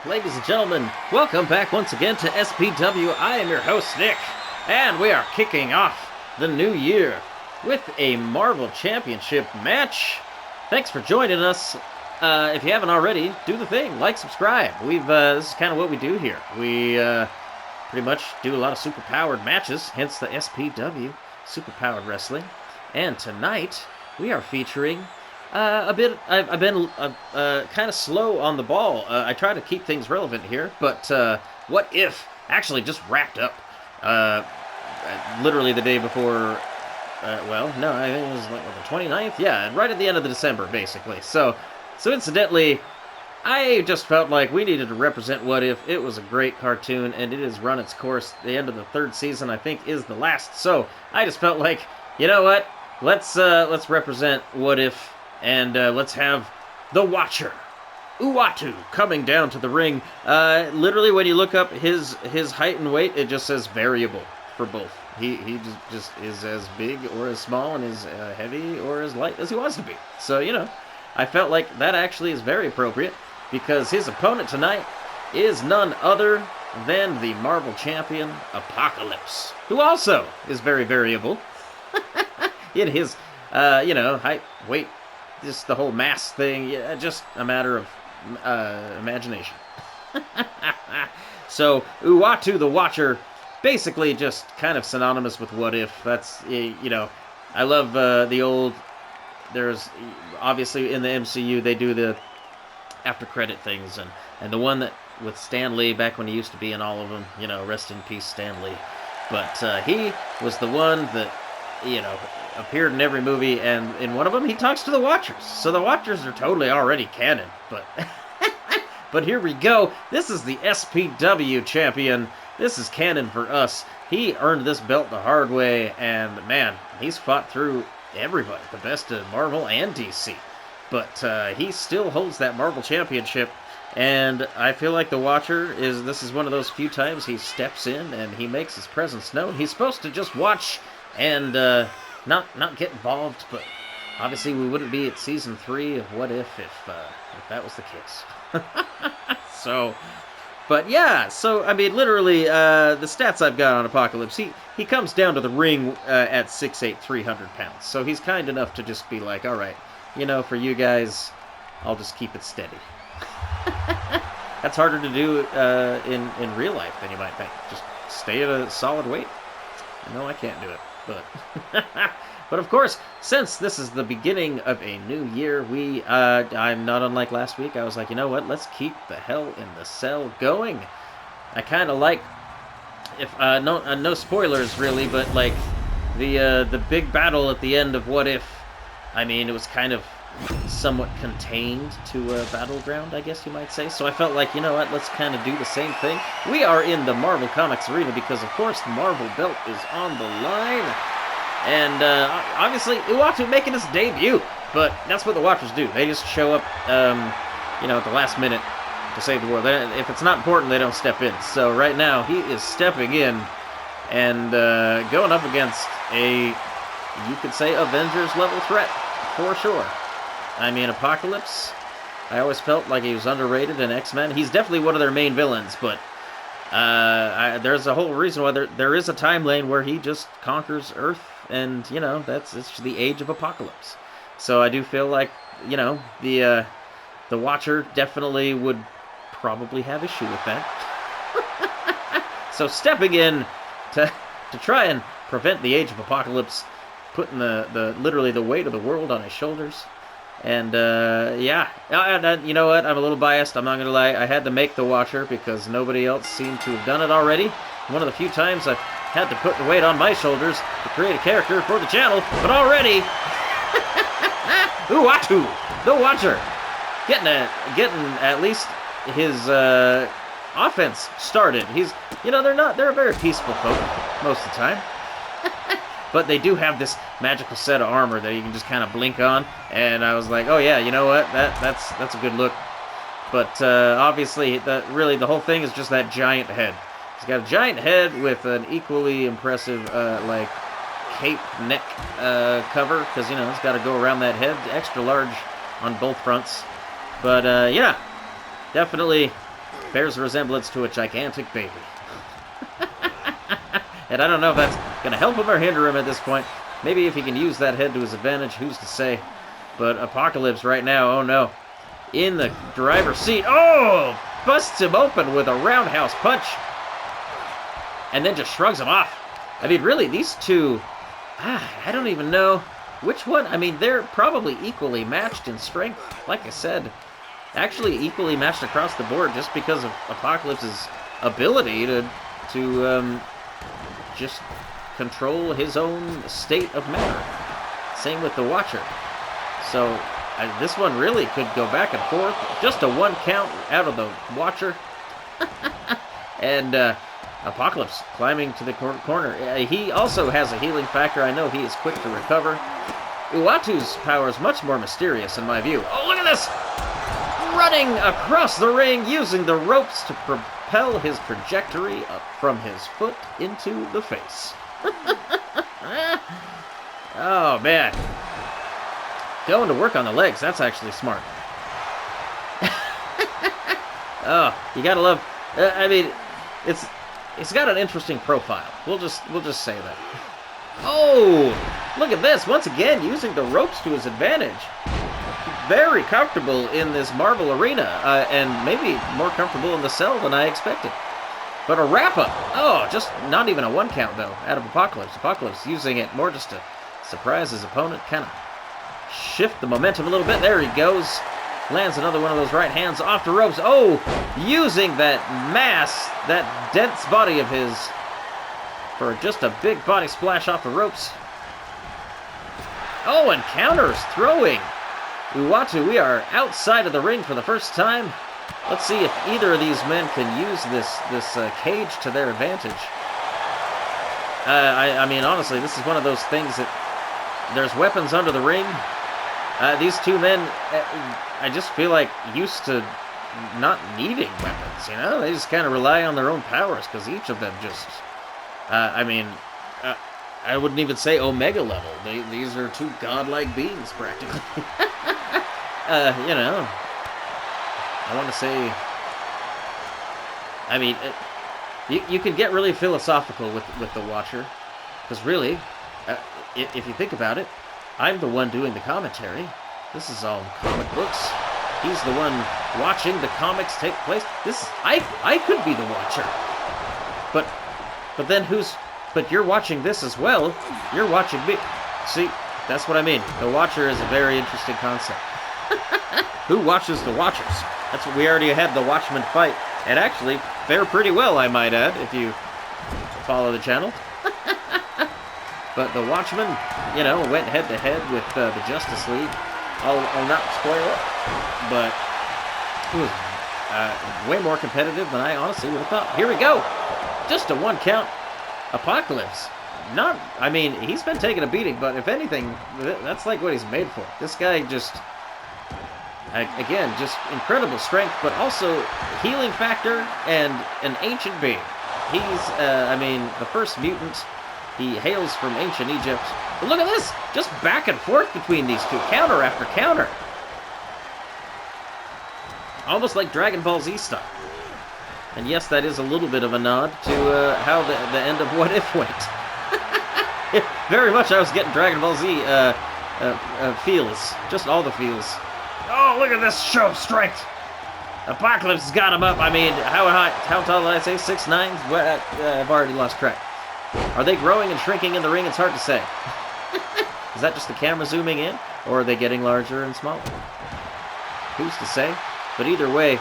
Ladies and gentlemen, welcome back once again to SPW. I am your host, Nick, and we are kicking off the new year with a Marvel Championship match. Thanks for joining us. If you haven't already, do the thing, like, subscribe. This is kind of what we do here. We pretty much do a lot of super-powered matches, hence the SPW, super-powered wrestling. And tonight, we are featuring I've been kind of slow on the ball. I try to keep things relevant here, but What If actually just wrapped up literally the day before, well, no, I think it was like the 29th? Yeah, right at the end of the December, basically. So incidentally, I just felt like we needed to represent What If. It was a great cartoon, and it has run its course. The end of the third season, I think, is the last. So I just felt like, you know what? Let's represent What If. And let's have the Watcher, Uatu, coming down to the ring. Literally, when you look up his height and weight, it just says variable for both. He just is as big or as small and as heavy or as light as he wants to be. So, you know, I felt like that actually is very appropriate because his opponent tonight is none other than the Marvel Champion, Apocalypse, who also is very variable in his, height, weight, just the whole mass thing, yeah, just a matter of imagination. So, Uatu the Watcher, basically just kind of synonymous with What If. That's, I love the old, there's, obviously in the MCU, they do the after-credit things, and the one that, with Stan Lee, back when he used to be in all of them, rest in peace, Stan Lee. But he was the one that, appeared in every movie, and in one of them he talks to the Watchers. So the Watchers are totally already canon, but but here we go. This is the SPW champion. This is canon for us. He earned this belt the hard way, and man, he's fought through everybody, the best of Marvel and DC. But he still holds that Marvel Championship, and I feel like the Watcher this is one of those few times he steps in and he makes his presence known. He's supposed to just watch and not get involved, but obviously we wouldn't be at season 3 of What If that was the case. So I mean, literally, the stats I've got on Apocalypse, he comes down to the ring at 6'8", 300 pounds. So he's kind enough to just be like, all right, for you guys, I'll just keep it steady. That's harder to do in real life than you might think. Just stay at a solid weight. I know I can't do it. But of course, since this is the beginning of a new year, I'm not unlike last week. I was like, you know what? Let's keep the Hell in the Cell going. I kind of like, if no spoilers really, but like the big battle at the end of What If. I mean, it was kind of somewhat contained to a battleground, I guess you might say. So I felt like, you know what, let's kind of do the same thing. We are in the Marvel Comics arena because, of course, the Marvel belt is on the line. And obviously, Uatu making his debut. But that's what the Watchers do. They just show up, at the last minute to save the world. If it's not important, they don't step in. So right now, he is stepping in and going up against you could say, Avengers level threat, for sure. I mean, Apocalypse, I always felt like he was underrated in X-Men. He's definitely one of their main villains, but there's a whole reason why there is a time lane where he just conquers Earth, and, it's the age of Apocalypse. So I do feel like, the Watcher definitely would probably have issue with that. So stepping in to try and prevent the age of Apocalypse, putting literally the weight of the world on his shoulders. And, you know what? I'm a little biased. I'm not going to lie. I had to make the Watcher because nobody else seemed to have done it already. One of the few times I've had to put the weight on my shoulders to create a character for the channel. But already, Uatu, the Watcher, getting at least his offense started. They're a very peaceful folk most of the time. But they do have this magical set of armor that you can just kind of blink on, and I was like, oh yeah, you know what? That's a good look. But obviously, the whole thing is just that giant head. He's got a giant head with an equally impressive cape neck cover, because it's got to go around that head, extra large on both fronts. But yeah, definitely bears a resemblance to a gigantic baby. And I don't know if that's going to help him or hinder him at this point. Maybe if he can use that head to his advantage, who's to say? But Apocalypse right now, oh no. In the driver's seat. Oh! Busts him open with a roundhouse punch. And then just shrugs him off. I mean, really, these two... I don't even know which one. I mean, they're probably equally matched in strength. Like I said, actually equally matched across the board just because of Apocalypse's ability to just control his own state of matter. Same with the Watcher. So this one really could go back and forth. Just a 1 count out of the Watcher. And Apocalypse climbing to the corner. He also has a healing factor. I know he is quick to recover. Uatu's power is much more mysterious in my view. Oh, look at this! Running across the ring using the ropes to propel his trajectory up from his foot into the face. Oh, man. Going to work on the legs. That's actually smart. Oh, you gotta love... I mean, it's got an interesting profile. We'll just say that. Oh, look at this. Once again, using the ropes to his advantage. Very comfortable in this Marvel arena, and maybe more comfortable in the cell than I expected. But a wrap-up. Oh, just not even a 1 count, though, out of Apocalypse. Apocalypse using it more just to surprise his opponent, kind of shift the momentum a little bit. There he goes. Lands another one of those right hands off the ropes. Oh, using that mass, that dense body of his, for just a big body splash off the ropes. Oh, and counters, throwing. Uatu, we are outside of the ring for the first time. Let's see if either of these men can use this cage to their advantage. I mean, honestly, this is one of those things that there's weapons under the ring. These two men, I just feel like, used to not needing weapons, you know? They just kind of rely on their own powers, because each of them just, I mean, I wouldn't even say Omega level. These are two godlike beings, practically. You know, I want to say, I mean, you can get really philosophical with the Watcher, because really, if you think about it, I'm the one doing the commentary. This is all comic books. He's the one watching the comics take place. I could be the Watcher. But then but you're watching this as well. You're watching me. See, that's what I mean. The Watcher is a very interesting concept. Who watches the Watchers? That's what we already had the Watchmen fight. And actually, fare pretty well, I might add, if you follow the channel. But the Watchmen, you know, went head-to-head with the Justice League. I'll not spoil it, but it was way more competitive than I honestly would have thought. Here we go. Just a 1 count. Apocalypse. I mean, he's been taking a beating, but if anything, that's like what he's made for. This guy just, again, just incredible strength, but also healing factor and an ancient being. He's, I mean, the first mutant. He hails from ancient Egypt. But look at this! Just back and forth between these two. Counter after counter. Almost like Dragon Ball Z style. And yes, that is a little bit of a nod to how the end of What If went. Very much I was getting Dragon Ball Z feels. Just all the feels. Oh, look at this show of strength! Apocalypse has got him up. I mean, how tall did I say? 6'9"? Well, I've already lost track. Are they growing and shrinking in the ring? It's hard to say. Is that just the camera zooming in? Or are they getting larger and smaller? Who's to say? But either way,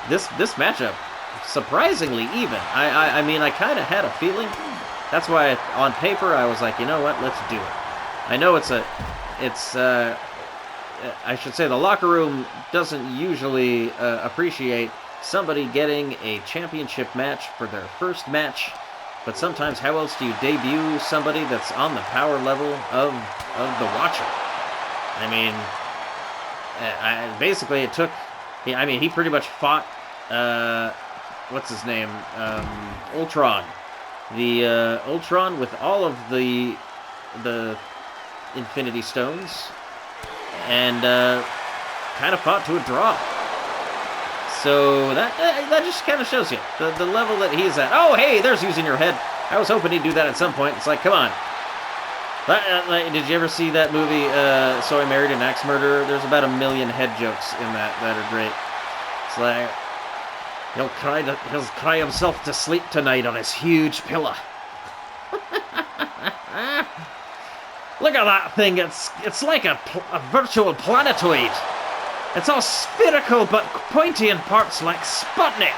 this matchup, surprisingly even. I mean, I kind of had a feeling. That's why on paper I was like, you know what, let's do it. I know I should say the locker room doesn't usually appreciate somebody getting a championship match for their first match. But sometimes, how else do you debut somebody that's on the power level of the Watcher? I mean, basically it took... I mean, he pretty much fought... what's his name? Ultron. The Ultron with all of the Infinity Stones. And kind of fought to a draw. So that just kind of shows you the level that he's at. Oh, hey, there's using your head. I was hoping he'd do that at some point. It's like, come on. Did you ever see that movie, So I Married an Axe Murderer? There's about 1 million head jokes in that are great. It's like, he'll cry himself to sleep tonight on his huge pillow. Look at that thing. It's like a virtual planetoid. It's all spherical but pointy in parts like Sputnik.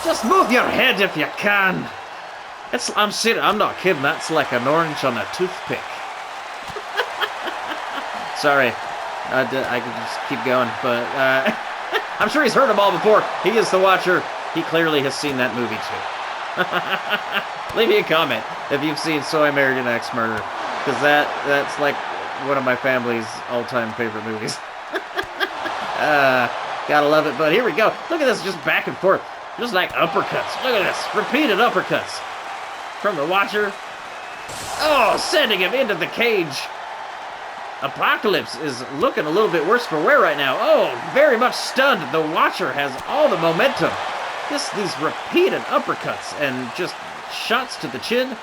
Just move your head if you can. I'm serious. I'm not kidding. That's like an orange on a toothpick. Sorry. I could just keep going, but I'm sure he's heard them all before. He is the Watcher. He clearly has seen that movie too. Leave me a comment if you've seen So I Married an Axe Murderer, because that's like one of my family's all-time favorite movies. Gotta love it. But here we go. Look at this, just back and forth, just like uppercuts. Look at this, repeated uppercuts from the Watcher. Oh, sending him into the cage. Apocalypse is looking a little bit worse for wear right now. Oh, very much stunned. The Watcher has all the momentum. These repeated uppercuts and just shots to the chin.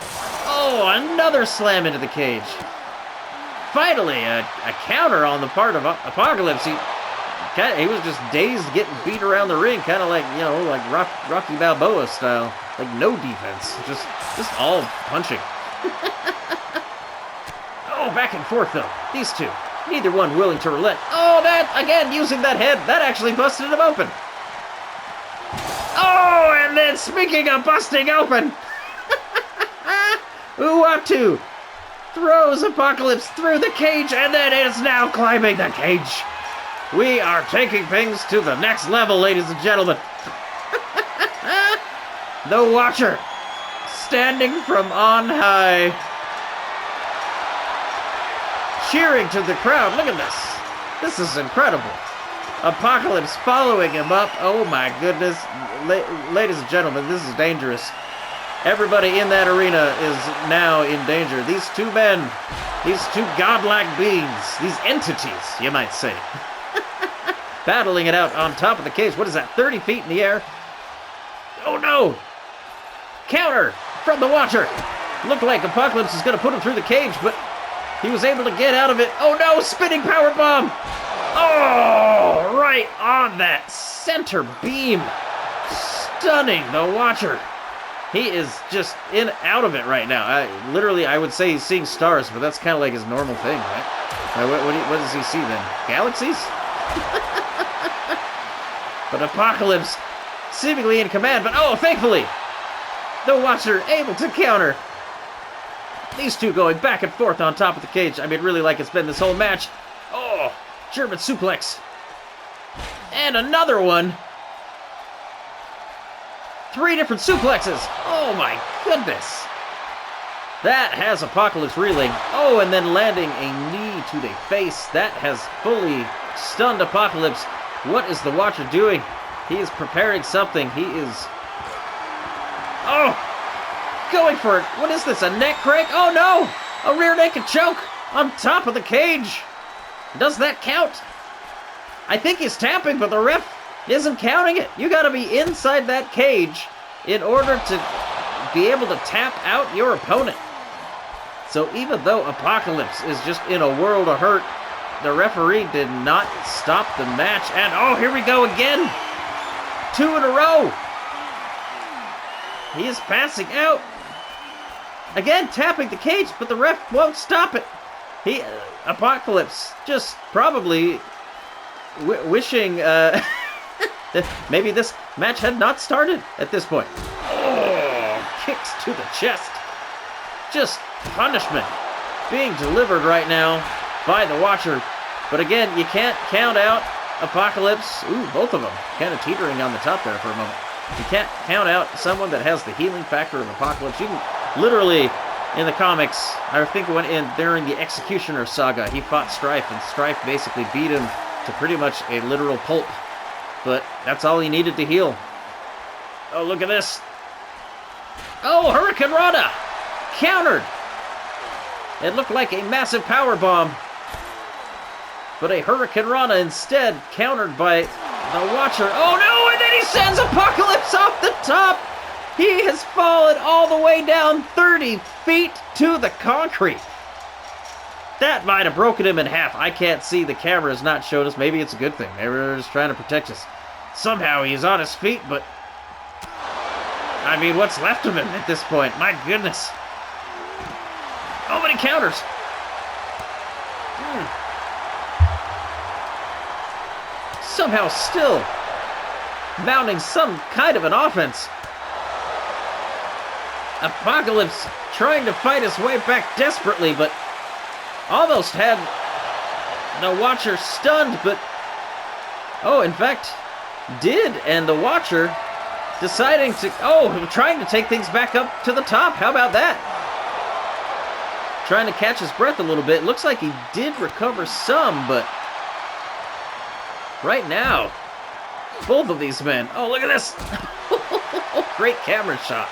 Oh, another slam into the cage. Finally, a counter on the part of Apocalypse. He was just dazed, getting beat around the ring, kind of like, like Rocky Balboa style. Like no defense, just all punching. Oh, back and forth though. These two, neither one willing to relent. Oh, that again, using that head, that actually busted him open. Oh, and then speaking of busting open, Uatu throws Apocalypse through the cage and then is now climbing the cage. We are taking things to the next level, ladies and gentlemen. The Watcher, standing from on high, cheering to the crowd. Look at this. This is incredible. Apocalypse following him up. Oh my goodness. Ladies and gentlemen, this is dangerous. Everybody in that arena is now in danger. These two men, these two godlike beings, these entities, you might say, battling it out on top of the cage. What is that, 30 feet in the air? Oh no! Counter from the Watcher. Looked like Apocalypse is going to put him through the cage, but he was able to get out of it. Oh no, spinning power bomb! Oh, right on that center beam. Stunning, the Watcher. He is just out of it right now. I would say he's seeing stars, but that's kind of like his normal thing, right? What does he see then? Galaxies? But Apocalypse seemingly in command, but oh, thankfully, the Watcher able to counter. These two going back and forth on top of the cage. I mean, really like it's been this whole match. Oh, German suplex. And another one. 3 different suplexes. Oh my goodness. That has Apocalypse reeling. Oh, and then landing a knee to the face. That has fully stunned Apocalypse. What is the Watcher doing? He is preparing something. He is... Oh! Going for it. What is this, a neck crank? Oh no! A rear naked choke on top of the cage. Does that count? I think he's tapping, but the ref isn't counting it. You gotta be inside that cage in order to be able to tap out your opponent. So even though Apocalypse is just in a world of hurt, the referee did not stop the match. And oh, here we go again. 2 in a row. He is passing out. Again, tapping the cage, but the ref won't stop it. Apocalypse just probably wishing that maybe this match had not started at this point. Oh, kicks to the chest. Just punishment being delivered right now by the Watcher. But again, you can't count out Apocalypse. Ooh, both of them kind of teetering on the top there for a moment. You can't count out someone that has the healing factor of Apocalypse. You can literally, in the comics, I think during the Executioner saga, he fought Strife, and Strife basically beat him to pretty much a literal pulp. But that's all he needed to heal. Oh, look at this. Oh, Hurricane Rana! Countered! It looked like a massive power bomb. But a Hurricane Rana instead, countered by the Watcher. Oh no, and then he sends Apocalypse off the top! He has fallen all the way down 30 feet to the concrete. That might have broken him in half. I can't see. The camera has not showed us. Maybe it's a good thing. Maybe they're just trying to protect us. Somehow he's on his feet, but... I mean, what's left of him at this point? My goodness. Oh, but he counters. Somehow still mounting some kind of an offense. Apocalypse trying to fight his way back desperately, but almost had the Watcher stunned, but... Oh, in fact, did, and the Watcher deciding to... Oh, trying to take things back up to the top. How about that? Trying to catch his breath a little bit. Looks like he did recover some, but... Right now, both of these men... Oh, look at this! Great camera shot.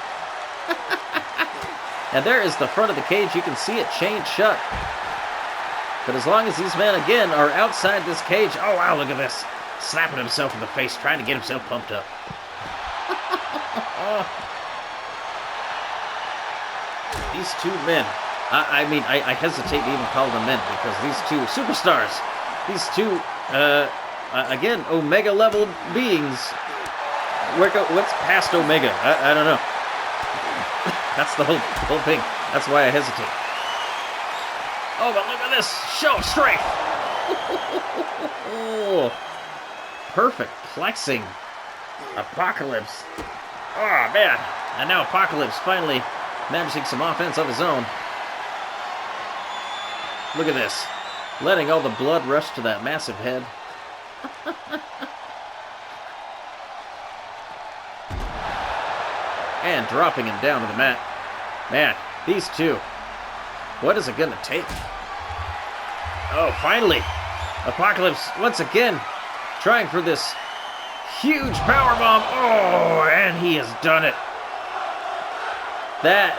And there is the front of the cage. You can see it chained shut. But as long as these men, again, are outside this cage... Oh, wow, look at this. Slapping himself in the face, trying to get himself pumped up. These two men... I mean, I hesitate to even call them men, because these two superstars, these two, again, Omega-level beings. What's past Omega? I don't know. That's the whole thing. That's why I hesitate. Oh, but look at this. Show of strength. Oh, perfect plexing. Apocalypse. Oh, man. And now Apocalypse finally managing some offense of his own. Look at this. Letting all the blood rush to that massive head. And dropping him down to the mat. Man, these two. What is it going to take? Oh, finally. Apocalypse, once again, trying for this huge powerbomb. Oh, and he has done it. That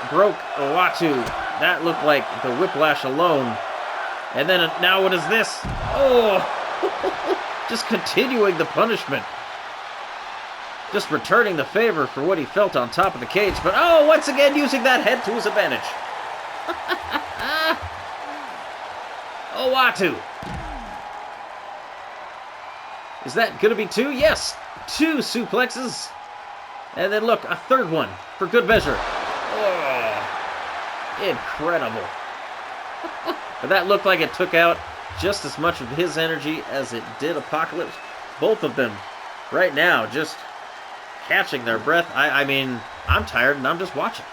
broke Uatu. That looked like the whiplash alone. And then now what is this? Oh, just continuing the punishment. Just returning the favor for what he felt on top of the cage. But oh, once again using that head to his advantage. Uatu. Is that going to be two? Yes, two suplexes. And then look, a third one for good measure. Oh, incredible. But that looked like it took out just as much of his energy as it did Apocalypse. Both of them right now just catching their breath. I mean, I'm tired and I'm just watching.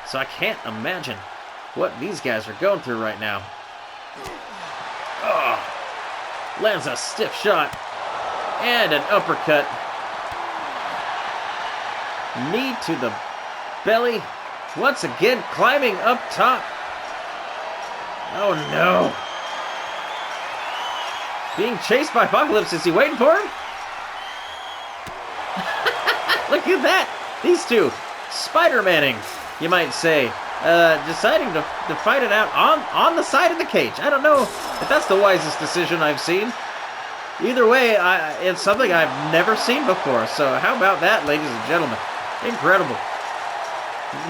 So I can't imagine what these guys are going through right now. Oh, lands a stiff shot and an uppercut. Knee to the belly. Once again, climbing up top. Oh no. Being chased by Apocalypse. Is he waiting for him? Look at that. These two. Spider-Manning, you might say. Deciding to fight it out on the side of the cage. I don't know if that's the wisest decision I've seen. Either way, it's something I've never seen before. So how about that, ladies and gentlemen? Incredible.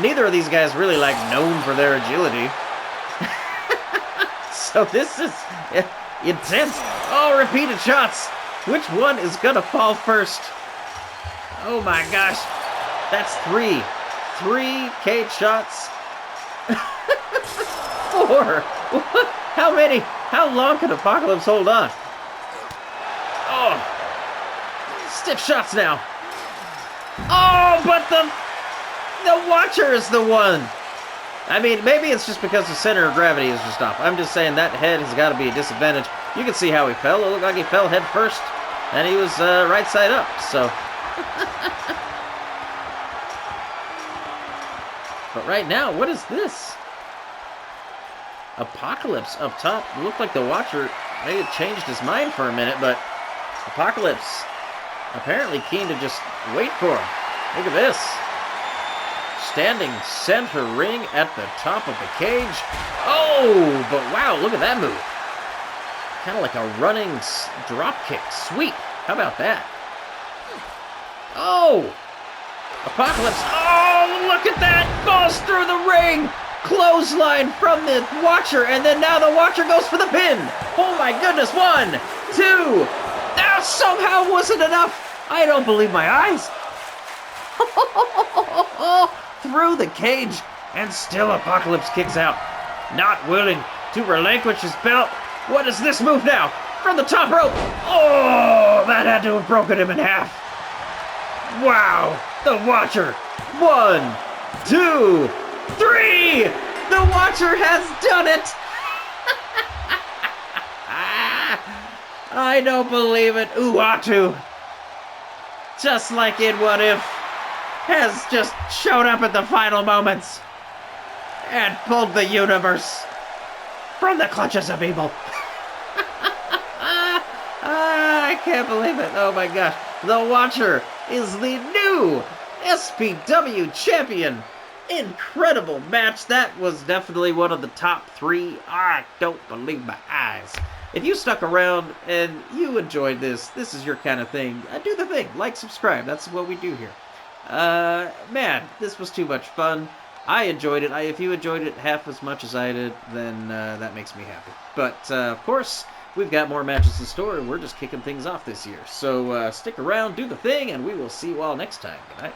Neither of these guys really known for their agility. So this is intense. Oh, repeated shots. Which one is gonna fall first? Oh my gosh. That's three. 3 cage shots. 4. How many? How long can Apocalypse hold on? Oh. Stiff shots now. Oh, but the Watcher is the one. I mean, maybe it's just because the center of gravity is just off. I'm just saying that head has got to be a disadvantage. You can see how he fell. It looked like he fell head first, and he was right side up, so. But right now, what is this? Apocalypse up top. It looked like the Watcher may have changed his mind for a minute, but Apocalypse apparently keen to just wait for him. Look at this. Standing center ring at the top of the cage. Oh, but wow, look at that move. Kind of like a running drop kick. Sweet. How about that? Oh! Apocalypse. Oh, look at that! Goes through the ring! Clothesline from the Watcher, and then now the Watcher goes for the pin! Oh my goodness, 1, 2... That somehow wasn't enough! I don't believe my eyes! Through the cage, and still Apocalypse kicks out. Not willing to relinquish his belt. What is this move now? From the top rope! Oh, that had to have broken him in half. Wow! The Watcher! 1, 2, 3! The Watcher has done it! I don't believe it. Uatu, just like in What If, has just shown up at the final moments and pulled the universe from the clutches of evil. I can't believe it. Oh my gosh. The Watcher is the new SPW champion. Incredible match. That was definitely one of the top 3. I don't believe my eyes. If you stuck around and you enjoyed this is your kind of thing, do the thing. Like, subscribe. That's what we do here. Man, this was too much fun. I enjoyed it. If you enjoyed it half as much as I did, then that makes me happy. But, of course, we've got more matches in store, and we're just kicking things off this year. So stick around, do the thing, and we will see you all next time. Good night.